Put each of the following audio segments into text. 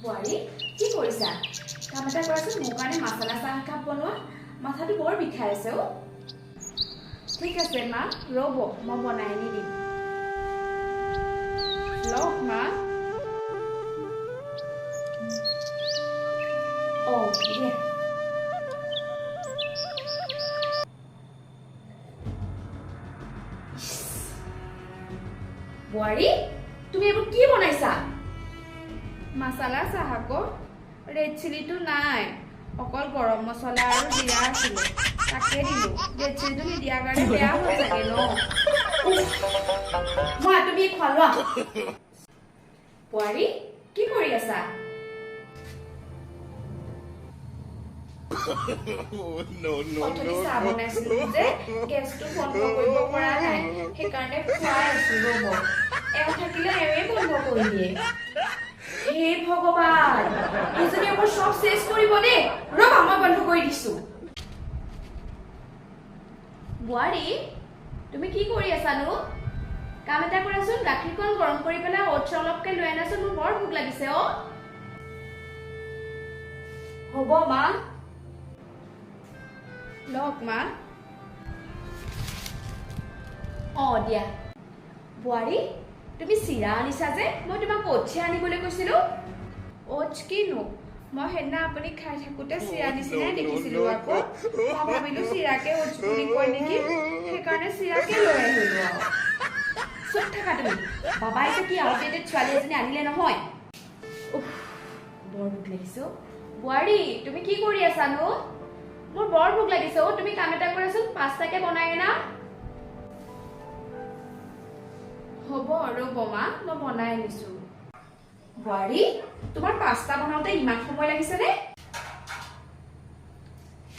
বোৱাৰী কি কৰিছা? কাম এটা কৰাচোন, মোৰ কাৰণে মছলা চাহ একাপ বনোৱা। মাথাটো বৰ বিষাই আছে অ'। ঠিক আছে মা, ৰ'ব মই বনাই আনি দিম। লওক মা। অ' দিয়া। বোৱাৰী তুমি এইবোৰ কি বনাইছা? মছলা চাহ আকৌ, ৰেড চিলিটো নাই, অকল গৰম মছলা আৰু জিৰা আছিলে, তাকে দিলোঁ। ৰেড চিলিটো নিদিয়াৰ কাৰণে বেয়া হৈ চাগে ন? মই তুমি খোৱা লোৱা। বোৱাৰী কি কৰি আছা? অথনি চাহ বনাইছিলো যে গেছটো বন্ধ কৰিব পৰা নাই, সেইকাৰণে খুৱাই আছো ৰ'ব। এওঁ থাকিলে এওঁৱে বন্ধ কৰি দিয়ে। হে ভগৱান, এইজনী আকৌ চব চেছ কৰিব দেই। ৰ'বা মই বন্ধ কৰি দিছো। বোৱাৰী তুমি কি কৰি আছানো? কাম এটা কৰাচোন, গাখীৰকণ গৰম কৰি পেলাই অ'টছ অলপকে লৈ আনাচোন, মোৰ বৰ ভোক লাগিছে অ'। হ'ব মা। লওক মা। অ' দিয়া। বোৱাৰী তুমি চিৰা আনিছা যে, মই তোমাক অ'টছহে আনিবলৈ কৈছিলো। অ'টছ কিনো? মই সেইদিনা আপুনি খাই থাকোঁতে চিৰা নিচিনাই দেখিছিলো আকৌ। মই ভাবিলো চিৰাকে অ'টছ বুলি কয় নেকি, সেইকাৰণে চিৰাকে লৈ আহিলো আৰু। চুপ থাকা তুমি। বাবাই যে কি আউটডেটেড ছোৱালী এজনী আনিলে নহয়। বৰ ভোক লাগিছে অ'। বোৱাৰী তুমি কি কৰি আছানো? মোৰ বৰ ভোক লাগিছে অ'। তুমি কাম এটা কৰাচোন, পাস্তাকে বনাই আনা। হ'ব ৰ'ব মা, মই বনাই আনিছো। বোৱাৰী তোমাৰ পাস্তা বনাওঁতে ইমান সময় লাগিছেনে?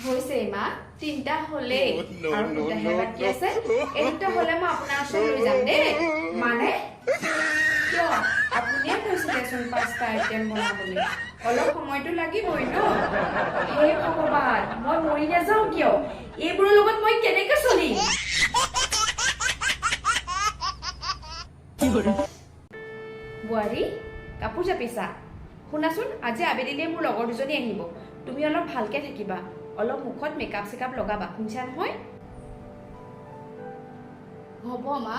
হৈছে মা, 3টা হ'লেই আৰু 2টাহে বাকী আছে। এই 2টা হ'লে মই আপোনাৰ ওচৰত লৈ যাম দেই। মানে কিয়? আপুনিয়ে কৈছিলেচোন পাস্তা আইটেম বনাবলৈ, অলপ সময়টো লাগিবই ন? হে ভগৱান, মই মৰি নাযাওঁ কিয়? এইবোৰৰ লগত মই কেনেকে চলিম? বোৱাৰী কাপোৰ জাপিছা? শুনাচোন, আজি আবেলিলৈ মোৰ লগৰ দুজনী আহিব। তুমি অলপ ভালকে থাকিবা, অলপ মুখত মেকআপ চেকআপ লগাবা, শুনিছা নহয়? হ'ব মা।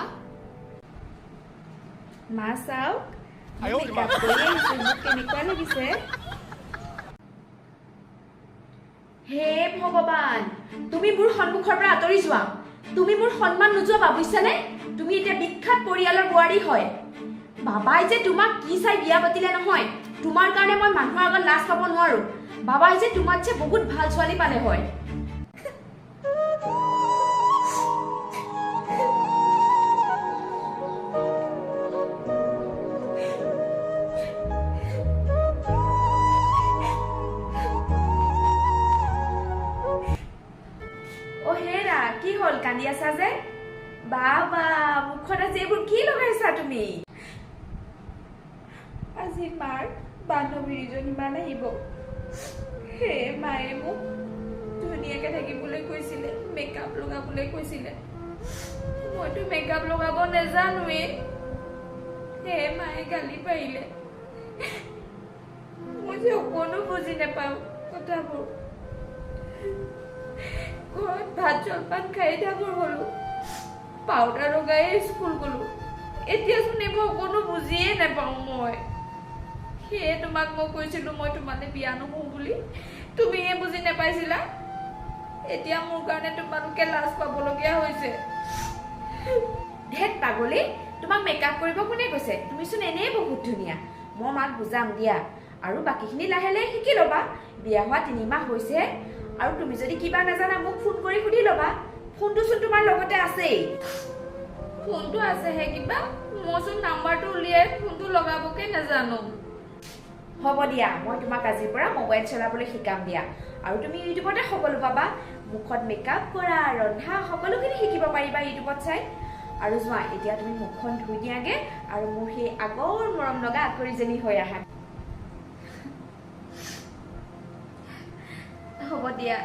মা চাওক, মেকআপ কৰি আহিছো, মোক কেনেকুৱা লাগিছে? হে ভগৱান, তুমি মোৰ সন্মুখৰ পৰা আঁতৰি যোৱা। তুমি মোৰ সন্মান নোযোৱাবা, বুজিছানে? তুমি এতিয়া বিখ্যাত পৰিয়ালৰ বোৱাৰী হয়। বাবাই যে তোমাক কি চাই বিয়া পাতিলে নহয়, তোমাৰ কাৰণে মই মানুহৰ আগত লাজ পাব নোৱাৰো। বাবাই যে তোমাক যে বহুত ভাল ছোৱালী পালে হয়। অ' হেৰা, কি হ'ল কান্দি আছা যে? বাবা মুখত আজি এইবোৰ কি লগাইছা তুমি? আজি মাৰ বান্ধৱী দুজনীমান আহিব। সেই মায়ে মোক ধুনীয়াকে থাকিবলৈ কৈছিলে, মেকআপ লগাবলৈ কৈছিলে। মইতো মেকআপ লগাব নেজানোৱেই। সেই মায়ে গালি পাৰিলে। মই যে অকণো বুজি নাপাওঁ কথাবোৰ। ঘৰত ভাত জলপান খাই ডাঙৰ হ'লো, পাউডাৰ লগাই স্কুল গ'লো। এতিয়াচোন এইবোৰ অকণো বুজিয়ে নাপাওঁ মই। সেয়ে তোমাক মই কৈছিলো মই তোমালে বিয়া নহওঁ বুলি, তুমিহে বুজি নাপাইছিলা। এতিয়া মোৰ কাৰণে তোমালোকে লাজ পাবলগীয়া হৈছে। ধেত পাগলী, তোমাক মেকআপ কৰিব কোনে কৈছে? তুমিচোন এনেই বহুত ধুনীয়া। মই মাক বুজাম দিয়া, আৰু বাকীখিনি লাহে লাহে শিকি ল'বা। বিয়া হোৱা 3 মাহ হৈছেহে, আৰু তুমি যদি কিবা নাজানা মোক ফোন কৰি সুধি ল'বা। ফোনটোচোন তোমাৰ লগতে আছেই। ফোনটো আছেহে কিবা, মইচোন নাম্বাৰটো উলিয়াই ফোনটো লগাবকে নাজানো। হ'ব দিয়া, মই তোমাক আজিৰ পৰা মোবাইল চলাবলৈ শিকাম দিয়া। আৰু তুমি ইউটিউবতে সকলো পাবা। মুখত মেকআপ কৰা, ৰন্ধা সকলোখিনি শিকিব পাৰিবা ইউটিউবত চাই। আৰু যোৱা, এতিয়া তুমি মুখখন ধুই দিয়াগে আৰু মোৰ সেই আগৰ মৰম লগা আকৰিজনী হৈ আহা। হ'ব দিয়া।